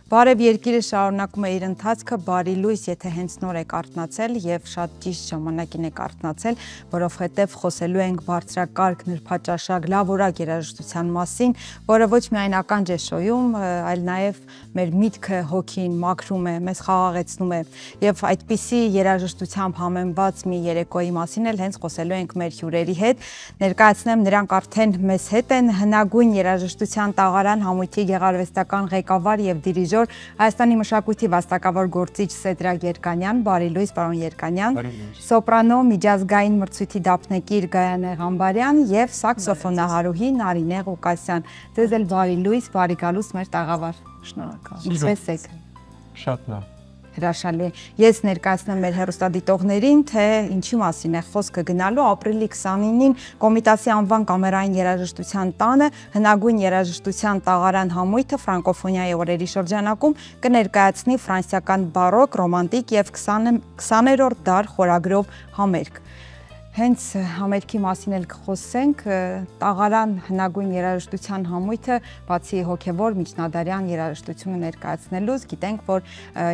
Բարև երկիրը շարունակում է իր ընթացքը, բարի լույս, եթե հենց նոր եք արթնացել եւ շատ ճիշտ ժամանակին եք արթնացել, որովհետեւ խոսելու ենք բարձրակարգ, նրբաճաշակ, լավորակ երաժշտության մասին, որը ոչ միայն ականջ է շոյում, այլ նաեւ մեր միտքը, հոգին մաքրում է, մեզ խաղաղեցնում է եւ այդպիսի երաժշտությամբ համեմված մի երեկոյի մասին էլ հենց խոսելու ենք մեր հյուրերի հետ, ներկայացնեմ նրանք արդեն մեզ հետ են, հնագույն երաժշտության տաղարան համույթի գեղարվեստական ղեկավար եւ դիրիժոր Հայաստանի մշակույթի վաստակավոր գործիչ Սեդրակ Երկանյան, բարի լույս, պարոն Երկանյան, սոպրանո միջազգային մրցույթի դափնեկիր Գայանե Ղամբարյան եւ սաքսոֆոնահարուհի Նարինե Ղուկասյան։ Ձեզ էլ բարի լույս, բարի գալուս մեր տաղավար։ Շնորհակալ։ Ինչպե՞ս եք։ Շատ լավ։ Հրաշալի։ Ես ներկայացնեմ մեր հեռուստադիտողներին, թե ինչի մասին է խոսքը գնալու ապրիլի 29-ին Կոմիտասի անվան կամերային երաժշտության տանը հնագույն երաժշտության տաղարան համույթը ֆրանկոֆոնիայի օրերի շրջանակում կներկայացնի ֆրանսիական բարոկ, ռոմանտիկ եւ 20-րդ դար խորագրով համերգ։ Հենց համերգի մասին էլ կխոսենք, տաղարան հնագույն երաժշտության համույթը բացի հոգևոր միջնադարյան երաժշտությունը ներկայացնելուց, գիտենք, որ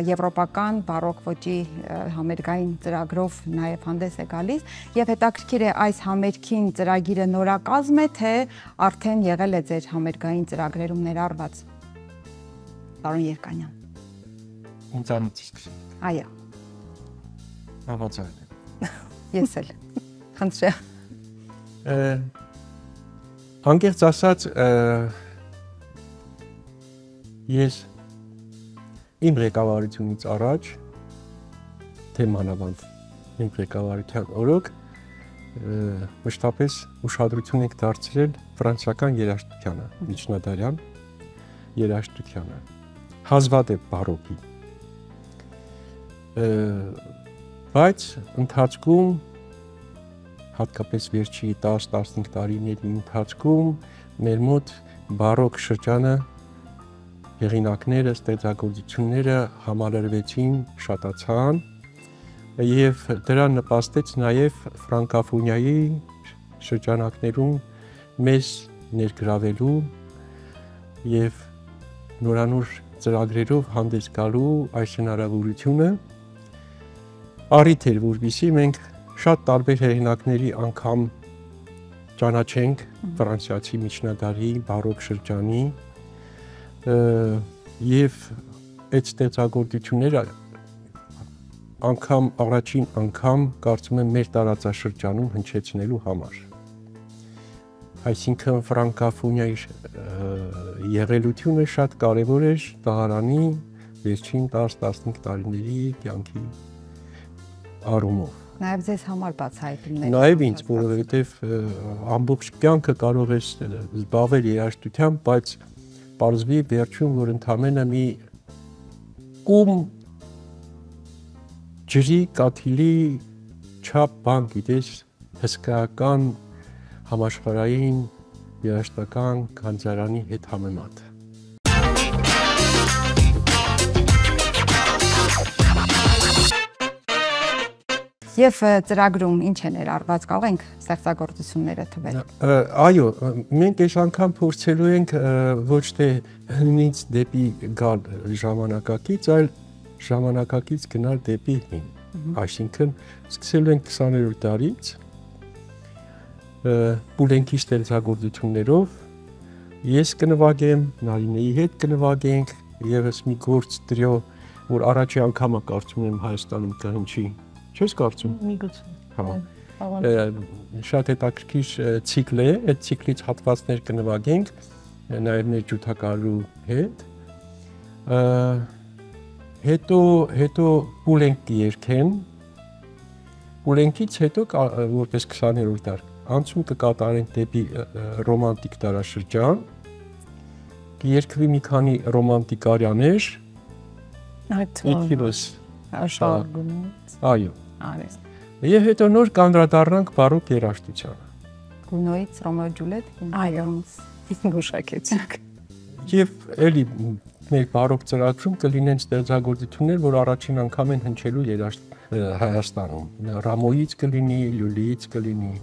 եվրոպական բարոկ ոճի համերգային ծրագրով նաև հանդես է գալիս եւ հետաքրքիր է այս համերգին ծրագիրը նորակազմ է, թե արդեն եղել է ձեր համերգային ծրագրերում ներառված։ Պարոն Երկանյան։ Ինձանից սկսեմ։ Այո։ Հավատալ։ Ես էլ։ Խնդրեմ։ Անկեղծ ասած, ես իմ ղեկավարությունից առաջ, թե մանավանդ իմ ղեկավարության օրոք, մշտապես ուշադրություն ենք դարձրել ֆրանսիական երաժշտությանը, միջնադարյան երաժշտությանը, հազվադեպ բարոկի։ Բայց ընթացքում հատկապես վերջի 10-15 տարիների ընթացքում մեր մոտ բարոկ շրջանը հեղինակները, ստեղծագործությունները համալրվեցին, շատացան եւ դրան նպաստեց նաեւ ֆրանկոֆոնիայի շրջանակներում մեզ ներգրավելու եւ նորանոր ծրագրերով հանդես գալու այս հնարավորությունը առիթ էր, որպեսզի մենք շատ տարբեր հեղինակների անգամ ճանաչենք ֆրանսիացի միջնադարի բարոկ շրջանի եւ այդ ստեղծագործությունները առաջին անգամ կարծում եմ մեր տարածաշրջանում հնչեցնելու համար։ Այսինքն ֆրանկոֆոնիայի եղելությունը շատ կարևոր էր տաղարանի վերջին 10-15 տարիների կյանքի առումով։ Նաև ձեզ համար բացահայտումներ։ Նաև ինձ, որովհետև ամբողջ կյանքը կարող ես զբաղվել երաժշտությամբ, բայց պարզվի վերջում, որ ընդամենը մի կում ջրի, կաթիլի չափ բան գիտես, հսկայական համաշխարհային երաժշտական գանձարանի հետ համեմատ։ Եվ ծրագրում ինչ է ներառված, կարող ենք ստեղծագործությունները թվել։ Այո, մենք այս անգամ փորձելու ենք ոչ թե հնից դեպի գալ ժամանակակից, այլ ժամանակակից գնալ դեպի հին։ Այսինքն սկսելու ենք 20-րդ դարից Պուլենկի ստեղծագործություններով ես կնվագեմ, Նարինեի հետ կնվագենք, եւս մի գործ տրիո, որ առաջի անգամը կարծում եմ Հայաստանում կհնչի։ Չես կարծում։ Միգուցե։ Հա։ Շատ հետաքրքիր ցիկլ է, այդ ցիկլից հատվածներ կնվագենք նաև մեր ջութակարու հետ։ Հետո Պուլենկ երգեն։ Պուլենկից հետո որպես 20-րդ դար անցում կկատարենք դեպի ռոմանտիկ դարաշրջան։ Կերկվի մի քանի ռոմանտիկ արյաներ։ Այդ Իքիլոս աշխարհգունից։ Այո։ Արես։ Եվ հետո նոր կանդրադառնանք բարոկ երաժշտությանը։ Գունոյից Ռոմեո Ջուլիետ։ Այո, գուշակեցիք։ Եվ էլի մեր բարոկ ծրագրում կլինեն ստեղծագործություններ, որ առաջին անգամ են հնչելու Հայաստանում։ Ռամոյից կլինի, Լյուլիից կլինի։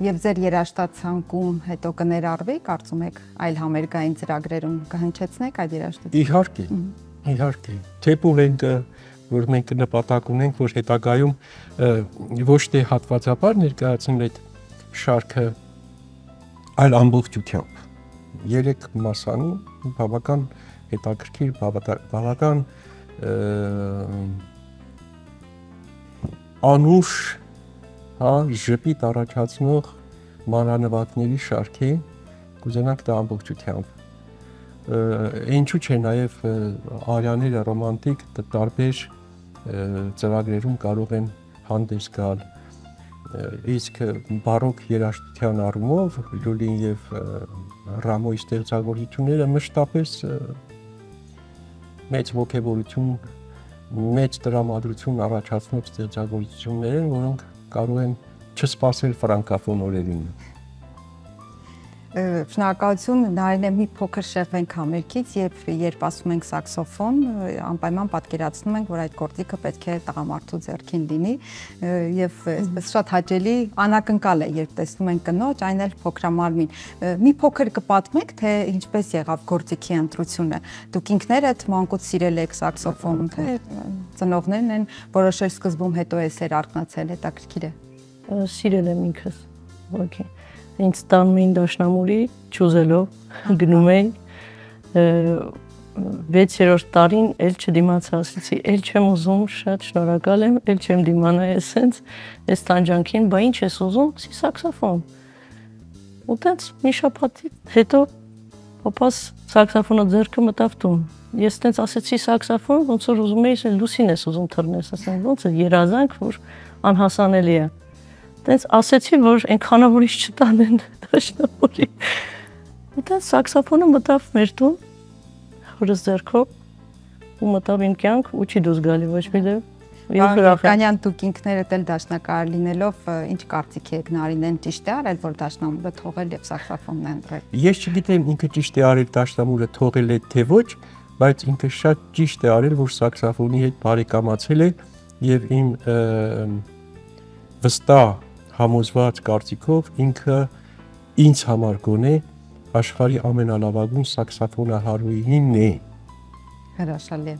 Եվ ձեր երաժշտացանկում հետո կներառվի, կարծում եք, այլ համերգային ծրագրերում կհնչեցնեք այդ երաժշտությունը։ Իհարկե, Իհարկե, թեփուլենքը, որ մենք նպատակ ունենք, որ հետագայում ոչ թե հատվածաբար ներկայացնել այդ շարքը, այլ ամբողջությամբ։ 3 մասանի բավական հետաքրքիր, բավական անուշ, հա, ժպիտ առաջացնող մանրանկարների շարքի կուզենանք դա ամբողջությամբ։ Ինչու՞ չէ նաև արյաները ռոմանտիկ տարբեր ծրագրերում կարող են հանդես գալ, իսկ բարոկ երաժշտության առումով Լուլին եւ Ռամոյի ստեղծագործությունները մշտապես մեծ ոգևորություն, մեծ տրամադրություն առաջացնող ստեղծագործություններ են, որոնք կարող են չսպասել ֆրանկաֆոն օրերին։ Շնորհակալություն, Նարինե, մի փոքր շեղվենք համերգից, երբ ասում ենք սաքսոֆոն, անպայման պատկերացնում ենք, որ այդ գործիքը պետք է տղամարդու ձեռքին լինի, եւ այսպես շատ հաճելի անակնկալ է, երբ տեսնում ենք կնոջ, այն էլ փոքրամարմին։ Մի փոքր կպատմեք, թե ինչպես եղավ գործիքի ընտրությունը։ Դուք ինքներդ մանկուց սիրել եք սաքսոֆոն, թե ծնողներն են որոշել սկզբում, հետո էսեր արթնացել, հետաքրքիր է։ Սիրել եմ ինքս, ոքե։ Ինձ տանում էին դաշնամուրի, չուզելով գնում էին 6-րդ տարին էլ չդիմացա, ասեցի, էլ չեմ ուզում, շատ շնորհակալ եմ, էլ չեմ դիմանա էսենց, այս տանջանքին, բա ինչ ես ուզում, սի սաքսոֆոն։ Ու տենց մի շաբաթի հետո պապաս սաքսոֆոնը ձեռքը մտավ տուն։ Ես տենց ասեցի սաքսոֆոն, ոնց որ ուզում էի, լուսին ես ուզում թռնես, ասեմ, ոնց է երազանք, որ անհասանելի է։ Տենց ասեցի, որ այնքանով ուրիշ չտանեն դաշնամուրի։ Ու տենց սաքսոֆոնը մտավ մեր տուն, հորս ձեռքով, ու մտավ իմ կյանք, ու չի դուրս գալի ոչ մի դեպ։ Կանյան, դուք ինքներդ էլ դաշնակահար լինելով, ինչ կարծիք եք Նարինեն ճիշտ է արել, որ դաշնամուրը թողել եւ սաքսոֆոնն ընտրել։ Ես չգիտեմ ինքը ճիշտ է արել դաշնամուրը թողել է թե ոչ, բայց ինքը շատ ճիշտ է արել, որ սաքսոֆոնի հետ բարեկամացել է եւ իմ վստահ համոզված կարծիքով ինքը ինձ համար գոնե աշխարհի ամենալավագույն սաքսոֆոնահարուհին է։ Հրաշալի է։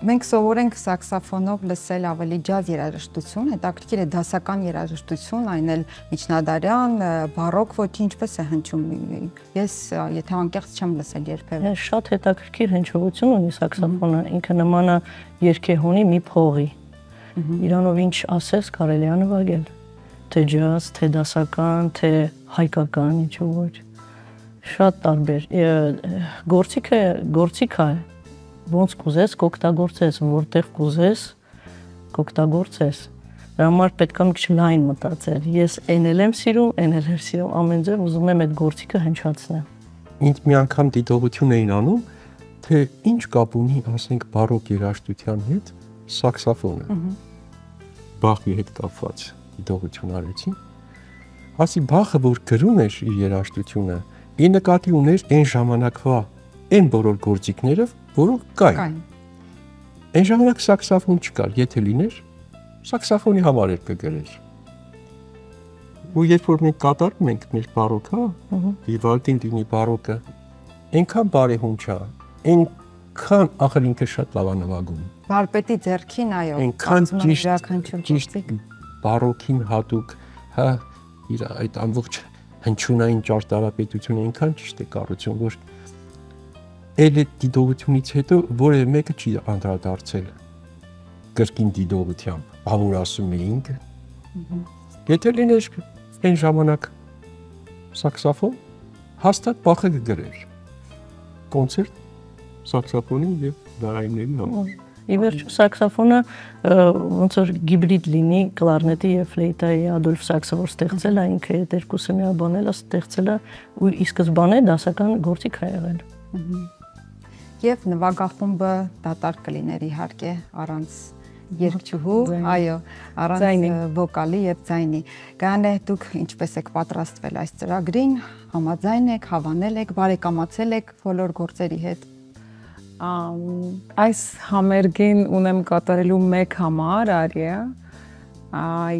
Մենք սովորենք սաքսոֆոնով լսել ավելի ջազ երաժշտություն, հետաքրքիր է դասական երաժշտություն, այն էլ միջնադարյան, բարոկ ոճի ինչպես է հնչում։ Ես եթե անկեղծ չեմ լսել երբևէ։ Շատ հետաքրքիր հնչողություն ունի սաքսոֆոնը, ինքը նման է երգեհոնի մի փողի։ Իրանով ինչ ասես կարելի է նվագել, թե ջազ, թե դասական, թե հայկական, ինչու ոչ։ Շատ տարբեր։ Գործիքը է, ոնց կուզես, կօգտագործես, որտեղ կուզես, կօգտագործես։ Դրա համար պետք է մի քիչ լայն մտածել։ Ես այն եմ սիրում, ամեն ձև ուզում եմ այդ գործիքը հնչացնել։ Ինձ մի անգամ դիտողություն էին անում, թե ինչ կապ ունի, ասենք, բարոկ երաժշտության հետ սաքսոֆոնը։ Բախի հետ կապված դիտողություն արեցին։ Ասի Բախը, որ գրում էր իր երաժշտությունը, ի նկատի ուներ այն ժամանակվա այն բոլոր գործիքները, որոնք կային։ Այն ժամանակ սաքսոֆոն չկար, եթե լիներ, սաքսոֆոնի համար էր կգրեր։ Ու երբ որ մենք կատարում ենք մեր բարոկը, Վիվալդին դինի բարոկը, այնքան բարեհունչ է, այնքան ախր ինքը շատ լավ է նվագում։ Վարպետի ձեռքին, այո, այնքան ճիշտ բարոկին հատուկ, հա, իր այդ ամբողջ հնչյունային ճարտարապետությունը այնքան ճիշտ է կառուցում, որ այդ դիտողությունից հետո որևէ մեկը չի անդրադարձել կրկին դիտողությամբ, բավոր ասում էինք։ Եթե լիներ այն ժամանակ սաքսոֆոն, հաստատ Բախը կգրեր կոնցերտ սաքսոֆոնի եւ դարայինների համար։ Ի վերջո սաքսոֆոնը ոնց որ հիբրիդ լինի կլարնետի եւ ֆլեյտայի Ադոլֆ Սաքսը որ ստեղծել է, ինքը այդ երկուսը միաբանել է, ստեղծել է ու ի սկզբանե դասական գործիք է եղել։ Եվ նվագախումբը դատարկ կլիներ իհարկե առանց երգչուհու, այո, առանց վոկալի եւ ձայնի։ Գանե դուք ինչպես եք պատրաստվել այս ծրագրին, համաձայն եք, հավանել եք, բարեկամացել եք բոլոր գործերի հետ։ Այս համերգին ունեմ կատարելու մեկ համար արիա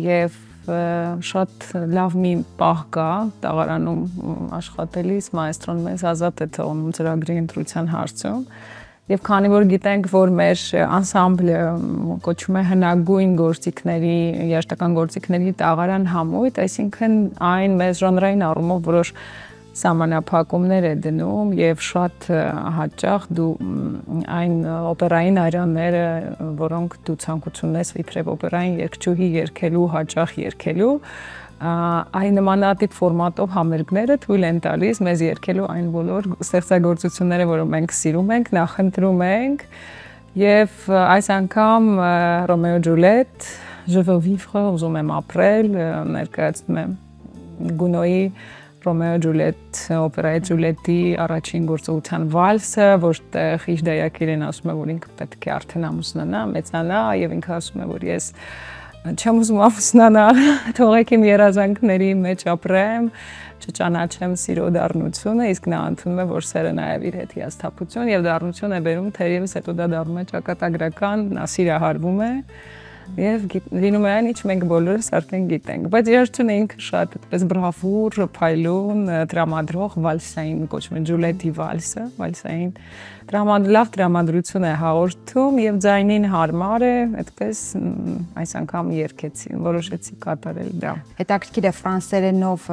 եւ շատ լավ մի պահ կա տաղարանում աշխատելիս մայստրոն մեզ ազատ է թողնում ծրագրի ընտրության հարցում Եվ քանի որ գիտենք, որ մեր անսամբլը կոչվում է հնագույն գործիքների, երաժշտական գործիքների տաղարան համույթ, այսինքն այն մեծ ժանրային առումով որոշ սահմանափակումներ է դնում եւ շատ հաճախ դու այն օպերային այրանները, որոնք դու ցանկություն ես իբրև օպերային երգչուհի երգելու, հաճախ երգելու, այն նմանատիպ ֆորմատով համերգները թույլ են տալիս մեզ երգելու այն բոլոր ստեղծագործությունները, որոնք մենք սիրում ենք, նախընտրում ենք, եւ այս անգամ Ռոմեո Ջուլիետ, Je veux vivre, ուզում եմ ապրել, ներկայացնում եմ Գունոյի Ռոմեո Ջուլիետ օպերայի Ջուլիետի առաջին գործողության վալսը, որտեղ իր դայակերն ասում է, որ ինքը պետք է արդեն ամուսնանա, մեծանա, եւ ինքը ասում է, որ ես չեմ ուզում ամուսնանալ, թողեք իմ երազանքների մեջ ապրեմ, չճանաչեմ սիրո դառնությունը, իսկ նա ընդունում է, որ սերը նաև իր հետ հիասթափություն եւ դառնություն է բերում, թերևս հետո դա դառնում է ճակատագրական, նա սիրահարվում է եւ լինում է այն, ինչ մենք բոլորս արդեն գիտենք, բայց երաժշտությունը ինքը շատ այդպես բրավուր, փայլուն, տրամադրող վալսային կոչվում է Ջուլիետի վալսը, վալսային լավ տրամադրություն է հաղորդում եւ ձայնին հարմար է, այդպես այս անգամ երգեցի, որոշեցի կատարել դա։ Հետաքրքիր է ֆրանսերենով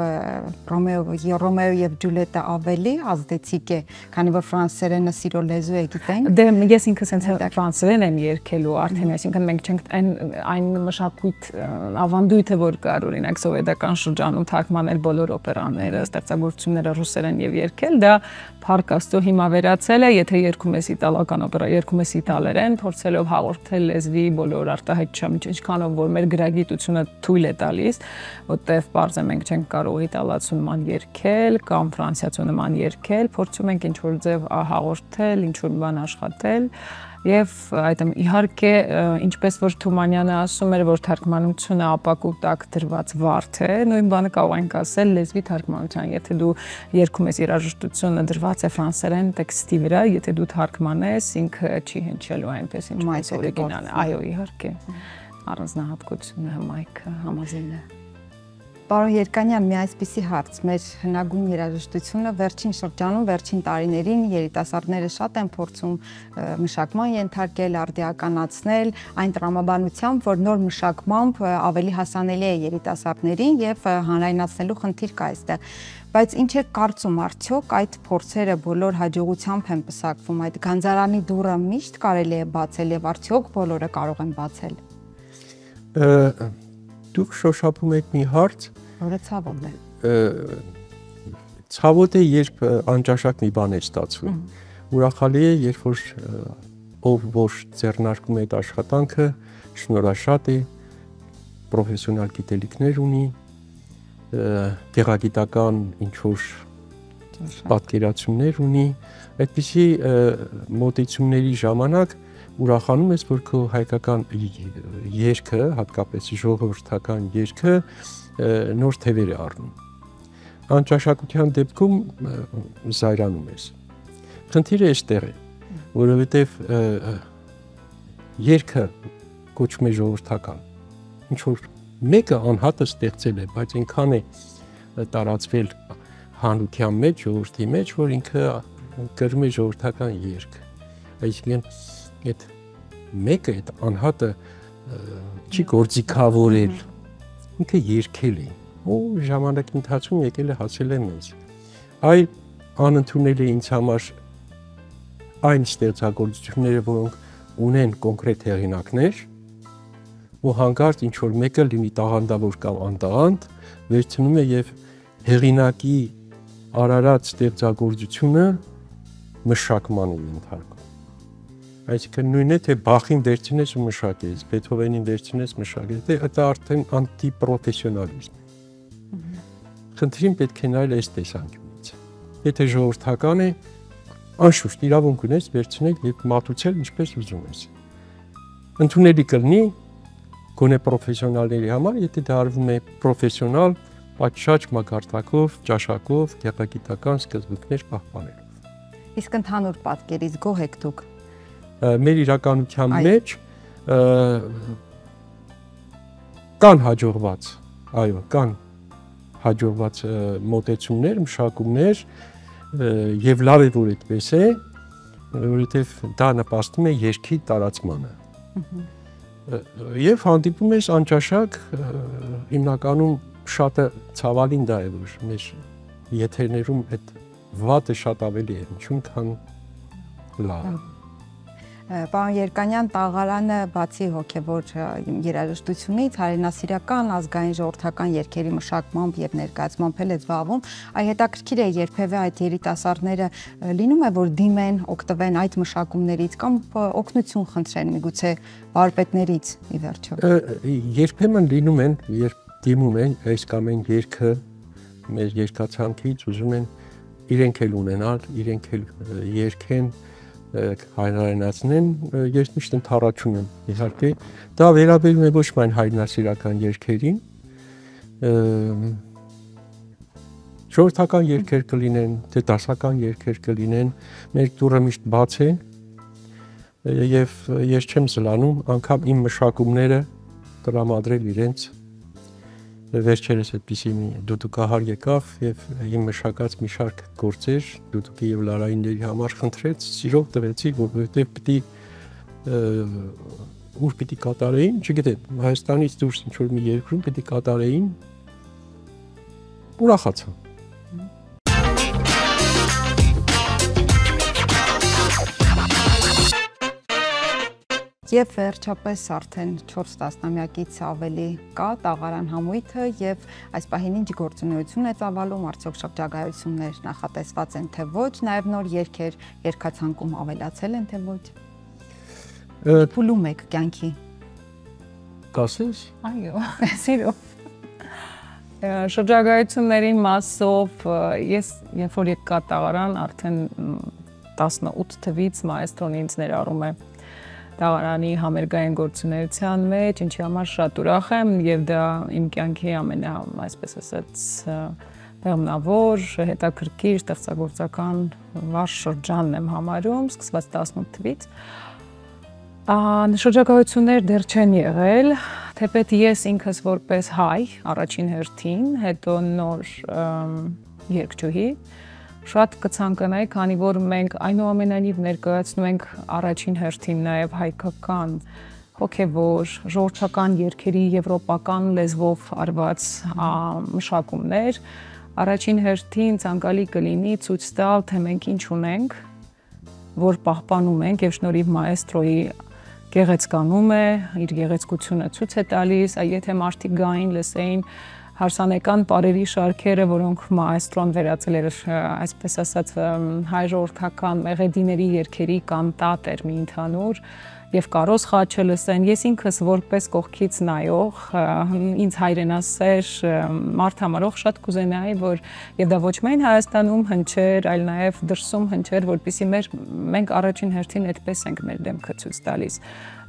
Ռոմեո եւ Ջուլիետը ավելի ազդեցիկ է, քանի որ ֆրանսերենը սիրո լեզու է, գիտենք։ Դե ես ինքս հենց ֆրանսերեն եմ երգելու արդեն, այսինքն մենք չենք այն մշակույթ ավանդույթը, որ կար օրինակ սովետական շրջանում թարգմանել բոլոր օպերաները, ստեղծագործությունները ռուսերեն եւ երգել, դա փառք Աստծո հիմա վերացել է, եթե երգում ես իտալական օպերա, երգում ես իտալերեն, փորձելով հաղորդել լեզվի բոլոր արտահայտչամ, ինչքանով որ մեր գրագիտությունը թույլ է տալիս, որտեղ բարձ է մենք չենք կարող իտալացու նման երգել կամ ֆրանսիացու նման երգել, փորձում ենք ինչ որ ձև հաղորդել, ինչ որ բան աշխատել։ Եվ այդմ իհարկե ինչպես որ Թումանյանը ասում էր, որ թարգմանությունը ապակու տակ դրված վարդ է, նույն բանը կարող ենք ասել լեզվի թարգմանության, եթե դու երգում ես երաժշտությունը դրված է ֆրանսերեն տեքստի վրա, եթե դու թարգմանես, ինքը չի հնչելու այնպես ինչպես օրիգինալը։ Այո, իհարկե։ Առանձնահատկությունը հմայքը համազին է։ Պարոն Երկանյան, մի այսպիսի հարց, մեր հնագույն երաժշտությունը վերջին շրջանում, վերջին տարիներին երիտասարդները շատ են փորձում մշակման ենթարկել, արդիականացնել, այն տրամաբանությամբ, որ նոր մշակմամբ ավելի հասանելի է երիտասարդներին եւ հանրայնացնելու խնդիր կա այստեղ։ Բայց ինչ է կարծում, արդյոք այդ փորձերը բոլոր հաջողությամբ են պսակվում, այդ գանձարանի դուռը միշտ կարելի է բացել եւ արդյոք բոլորը կարող են բացել։ Դուք շոշափում եք մի հարց, որը ցավոտ է։ Ցավոտ է, երբ անճաշակ մի բան է ստացվում։ Ուրախալի է, երբ որ ով որ ձեռնարկում է այդ աշխատանքը, շնորհաշատ է, պրոֆեսիոնալ գիտելիքներ ունի, գեղագիտական ինչ որ պատկերացումներ ունի, այդպիսի մոտեցումների ժամանակ ուրախանում ես, որ քո հայկական երգը, հատկապես ժողովրդական երգը նոր թևեր է առնում։ Անճաշակության դեպքում զայրանում ես։ Խնդիրը այստեղ է, որովհետև երգը կոչվում է ժողովրդական։ Ինչ որ մեկը անհատը ստեղծել է, բայց այնքան է տարածվել հանրության մեջ, ժողովրդի մեջ, որ ինքը կրում է ժողովրդական երգ։ Այսինքն այդ մեկը այդ անհատը չի գործիքավորել, ինքը երգել է, ու ժամանակի ընթացքում եկել է հասել է մեզ։ Այ անընդունել է ինձ համար այն ստեղծագործությունները, որոնք ունեն կոնկրետ հեղինակներ, ու հանկարծ ինչ որ մեկը լինի տաղանդավոր կամ անտաղանդ, վերցնում է եւ հեղինակի արարած ստեղծագործությունը մշակման է ենթարկում։ Այսինքն նույնն է, թե Բախին վերցնես ու մշակես, Բեթհովենին վերցնես մշակես, դա արդեն անտիպրոֆեսիոնալիզմ է։ Խնդրին պետք է նայել այս տեսանկյունից։ Եթե ժողովրդական է, անշուշտ իրավունք ունես վերցնել եւ մատուցել ինչպես ուզում ես։ Ընդունելի կլինի գոնե պրոֆեսիոնալների համար, եթե դա արվում է պրոֆեսիոնալ, պատշաճ մակարդակով, ճաշակով, գեղագիտական սկզբունքներ պահպանելով։ Իսկ ընդհանուր պատկերից գոհ եք դուք։ Մեր իրականության մեջ կան հաջողված, այո, կան հաջողված մոտեցումներ, մշակումներ եւ լավ է որ այդպես է, որովհետև դա նպաստում է երգի տարածմանը։ Եվ հանդիպում ես անճաշակ, հիմնականում շատը ցավալին դա է, որ մեր եթերներում այդ վատը շատ ավելի է հնչում, քան լավ։ Պարոն Երկանյան, տաղարանը բացի հոգևոր երաժշտությունից հայրենասիրական, ազգային ժողովրդական երգերի մշակմամբ եւ ներկայացմամբ էլ է զբաղվում, այ հետաքրքիր է երբևէ այդ երիտասարդները լինում է, որ դիմեն, օգտվեն այդ մշակումներից կամ օգնություն խնդրեն միգուցե վարպետներից ի վերջո։ Երբեմն լինում են, երբ դիմում են այս կամ այն երգը մեր երգացանկից ուզում են իրենք էլ ունենալ, իրենք էլ երգեն հայրենացնեն, ես միշտ ընդառաջում եմ, իհարկե, դա վերաբերում է ոչ միայն հայրենասիրական երգերին, ժողովրդական երգեր կլինեն, թե դասական երգեր կլինեն, մեր դուռը միշտ բաց է, եւ ես չեմ զլանում, անգամ իմ մշակումները տրամադրել իրենց վերջերս այդպիսի մի դուդուկահար եկավ եւ իմ մշակած մի շարք գործեր դուդուկի եւ լարայինների համար խնդրեց, սիրով տվեցի, որովհետեւ պիտի ուր պիտի կատարեին, չգիտեմ, Հայաստանից դուրս ինչ որ մի երկրում պիտի կատարեին, ուրախացա։ Եվ վերջապես արդեն 4 տասնամյակից ավելի կա տաղարան համույթը եւ այս պահին ինչ գործունեություն է ծավալում, արդյոք շրջագայություններ նախատեսված են թե ոչ, նաեւ նոր երգեր երգացանկում ավելացել են թե ոչ։ Փուլում եք կյանքի։ Կասես։ Այո, սիրով։ Շրջագայությունների մասով ես երբ որ եկա տաղարան արդեն 18 թվից մայստրոն ինձ ներառում է տաղարանի համերգային գործունեության մեջ, ինչի համար շատ ուրախ եմ եւ դա իմ կյանքի այսպես ասած բեղմնավոր, հետաքրքիր, ստեղծագործական վառ շրջանն եմ համարում, սկսված 18 թվից։ Շրջագայություններ դեռ չեն եղել, թեպետ ես ինքս որպես հայ առաջին հերթին, հետո նոր երգչուհի շատ կցանկանայի, քանի որ մենք այնուամենայնիվ ներկայացնում ենք առաջին հերթին նաև հայկական հոգևոր, ժողովրդական երգերի եվրոպական լեզվով արված մշակումներ, առաջին հերթին ցանկալի կլինի ցույց տալ, թե մենք ինչ ունենք, որ պահպանում ենք եւ շնորհիվ մայստրոյի գեղեցկանում է, իր գեղեցկությունը ցույց է տալիս, եթե մարդիկ գային, լսեին հարսանեկան պարերի շարքերը, որոնք մայստրոն վերածել էր, այսպես ասած, հայ ժողովրդական մեղեդիների երգերի կանտատ էր մի ընդհանուր եւ Կարոս Խաչը լսեն, ես ինքս որպես կողքից նայող, ինձ հայրենասեր մարդ համարող շատ կուզենայի, որ եւ դա ոչ միայն Հայաստանում հնչեր, այլ նաեւ դրսում հնչեր, որպեսզի մենք առաջին հերթին այդպես ենք մեր դեմքը ցույց տալիս։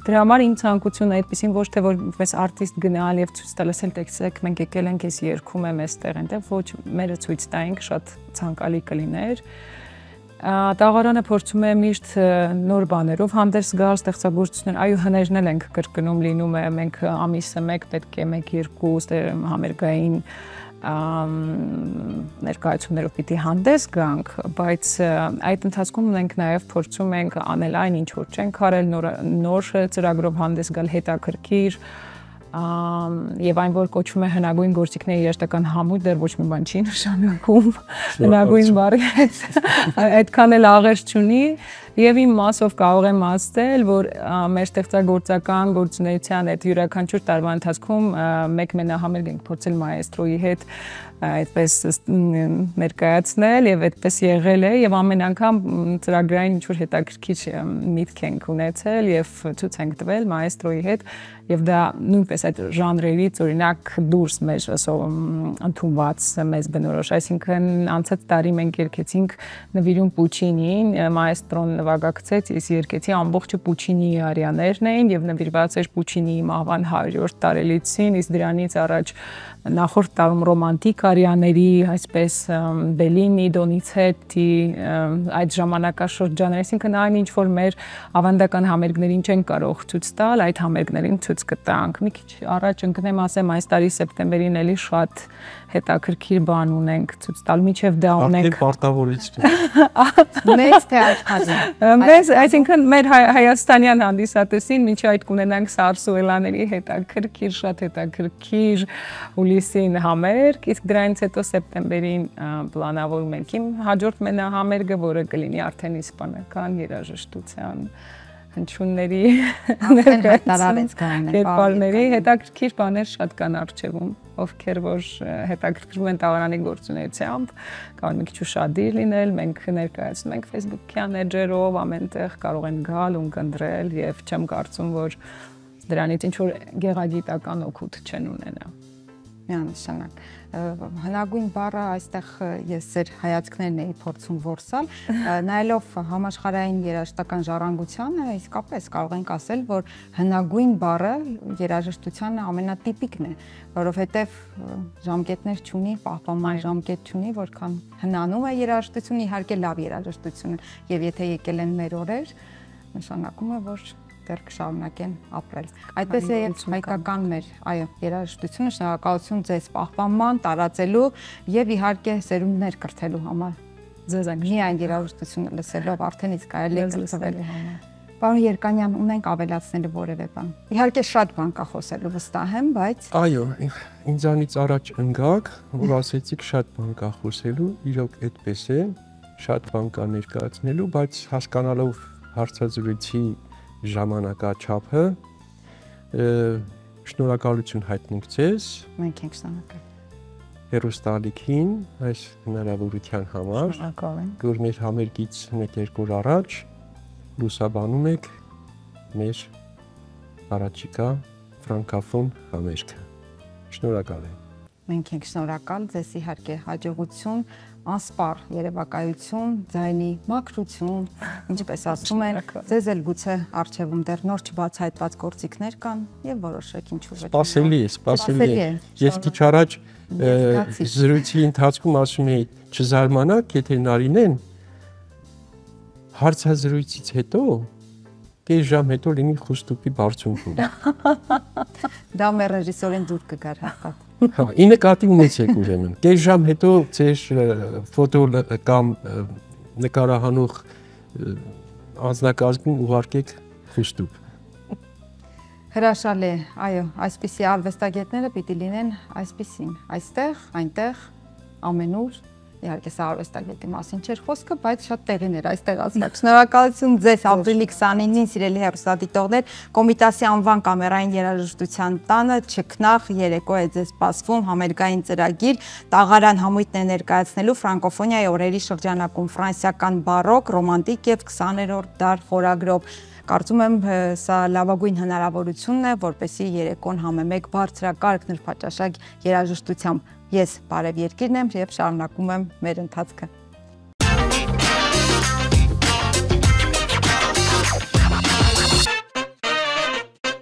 Դրա համար իմ ցանկությունը այդպեսին ոչ թե որպես արտիստ գնալ եւ ցույց տալ, ասել տեսեք, մենք եկել ենք, ես երգում եմ այստեղ, այնտեղ, ոչ, մերը ցույց տայինք, շատ ցանկալի կլիներ։ Տաղարանը փորձում է միշտ նոր բաներով հանդես գալ, ստեղծագործություններ, այո, հներն էլ ենք կրկնում, լինում է, մենք ամիսը մեկ պետք է 1-2 համերգային ներկայացումներով պիտի հանդես գանք, բայց այդ ընթացքում մենք նաև փորձում ենք անել այն, ինչ որ չենք արել, նոր ծրագրով հանդես գալ, հետաքրքիր եւ այն, որ կոչվում է հնագույն գործիքների երաժշտական համույթ, դեռ ոչ մի բան չի նշանակում, հնագույն բառը այդքան էլ աղերս չունի եւ իմ մասով կարող եմ ասել, որ մեր ստեղծագործական գործունեության այդ յուրաքանչյուր տարվա ընթացքում մեկ մենահամերգ ենք փորձել մայստրոյի հետ այդպես ներկայացնել եւ այդպես եղել է եւ ամեն անգամ ծրագրային ինչ-որ հետաքրքիր միտք ենք ունեցել եւ ցույց ենք տվել մայստրոյի հետ եւ դա նույնպես այդ ժանրերից օրինակ դուրս մեր ընդունված մեզ բնորոշ, այսինքն անցած տարի մենք երգեցինք նվիրում Պուչինին, մայստրոն նվագակցեց, ես երգեցի ամբողջը Պուչինիի արիաներն էին եւ նվիրված էր Պուչինիի մահվան 100-րդ տարելիցին, իսկ դրանից առաջ նախորդ տարում ռոմանտիկ արիաների, այսպես Բելինի, Դոնիցետի, այդ ժամանակաշրջանը, այսինքն այն ինչ որ մեր ավանդական համերգներին չեն կարող ցույց տալ, այդ համերգներին ցույց կտանք։ Մի քիչ առաջ ընկնեմ ասեմ, այս տարի սեպտեմբերին էլի շատ հետաքրքիր բան ունենք ցույց տալ, միջև դա ունենք։ Արդեն պարտավորեցրին։ Մեծ թե աշխարհի։ Մեզ, այսինքն մեր հայաստանյան հանդիսատեսին միջի այդ կունենանք սարսուելաների հետաքրքիր, շատ հետաքրքիր հուլիսին համերգ, իսկ դրանից հետո սեպտեմբերին պլանավորում ենք իմ հաջորդ մենահամերգը, որը կլինի արդեն իսպանական երաժշտության հնչյունների կերպարների հետաքրքիր բաներ շատ կան առջևում, ովքեր որ հետաքրքրվում են տաղարանի գործունեությամբ, կարող մի քիչ ուշադիր լինել, մենք ներկայացնում ենք Facebook-յան էջերով, ամենտեղ կարող են գալ ու ընկնդրել եւ չեմ կարծում, որ դրանից ինչ որ գեղագիտական օգուտ չեն ունենա։ Միանշանակ։ Հնագույն բառը այստեղ ես ձեր հայացքներն էի փորձում որսալ, նայելով համաշխարհային երաժշտական ժառանգությանը, իսկապես կարող ենք ասել, որ հնագույն բառը երաժշտության ամենատիպիկն է, որովհետև ժամկետներ չունի, պահպանման ժամկետ չունի, որքան հնանում է երաժշտությունը, իհարկե լավ երաժշտությունը, եւ եթե եկել են մեր օրեր, նշանակում է, որ դեռ կշարունակեն ապրել։ Այդպես է եւ հայկական մեր, այո, երաժշտությունը, շնորհակալություն ձեզ պահպանման, տարածելու եւ իհարկե սերունդներ կրթելու համար։ Ձեզ ենք միայն երաժշտությունը լսելով արդեն իսկ կարելի է կրթվել։ Պարոն Երկանյան, ունենք ավելացնելու որևէ բան։ Իհարկե շատ բան կա խոսելու, վստահ եմ, բայց Այո, ինձանից առաջ ընկաք, որ ասեցիք շատ բան կա խոսելու, իրոք այդպես է, շատ բան կա ներկայացնելու, բայց հասկանալով հարցազրույցի ժամանակաչափը, շնորհակալություն հայտնենք ձեզ։ Մենք ենք շնորհակալ։ Հերոստալիքին այս հնարավորության համար, շնորհակալ ենք։ որ մեր համերգից 1-2 օր առաջ լուսաբանում եք մեր առաջիկա ֆրանկաֆոն համերգը։ Շնորհակալ եմ։ Մենք ենք շնորհակալ, ձեզ իհարկե հաջողություն, անսպառ երևակայություն, ձայնի մաքրություն, ինչպես ասում են, ձեզ էլ գուցե արժևում դեռ նոր չբացահայտված գործիքներ կան եւ որոշեք ինչու ոչ։ Սպասելի է։ Ես քիչ առաջ զրույցի ընթացքում ասում էի, չզարմանաք, եթե Նարինեն հարցազրույցից հետո կես ժամ հետո լինի խուստուպի բարձունքում։ Դա մեր ռեժիսորին դուր կգար հաստատ։ Հա, ի նկատի ունեցեք ուրեմն։ Կես ժամ հետո ձեր ֆոտո կամ նկարահանող անձնակազմին ուղարկեք խուստուպ։ Հրաշալի է, այո, այսպիսի արվեստագետները պիտի լինեն այսպիսին, այստեղ, այնտեղ, ամենուր, իհարկե սա արվեստագետի մասին չէր խոսքը, բայց շատ տեղին էր այստեղ ասած։ Շնորհակալություն ձեզ ապրիլի 29-ին սիրելի հեռուստադիտողներ, Կոմիտասի անվան կամերային երաժշտության տանը չքնաղ երեկո է ձեզ սպասվում համերգային ծրագիր, տաղարան համույթն է ներկայացնելու ֆրանկոֆոնիայի օրերի շրջանակում ֆրանսիական բարոկ, ռոմանտիկ եւ 20-րդ դար խորագրով։ Կարծում եմ սա լավագույն հնարավորությունն է, որպեսզի երեկոն համեմեք բարձրակարգ նրբաճաշակ երաժշտությամբ։ Ես Բարև Երկիրն եմ եւ շարունակում եմ մեր ընթացքը։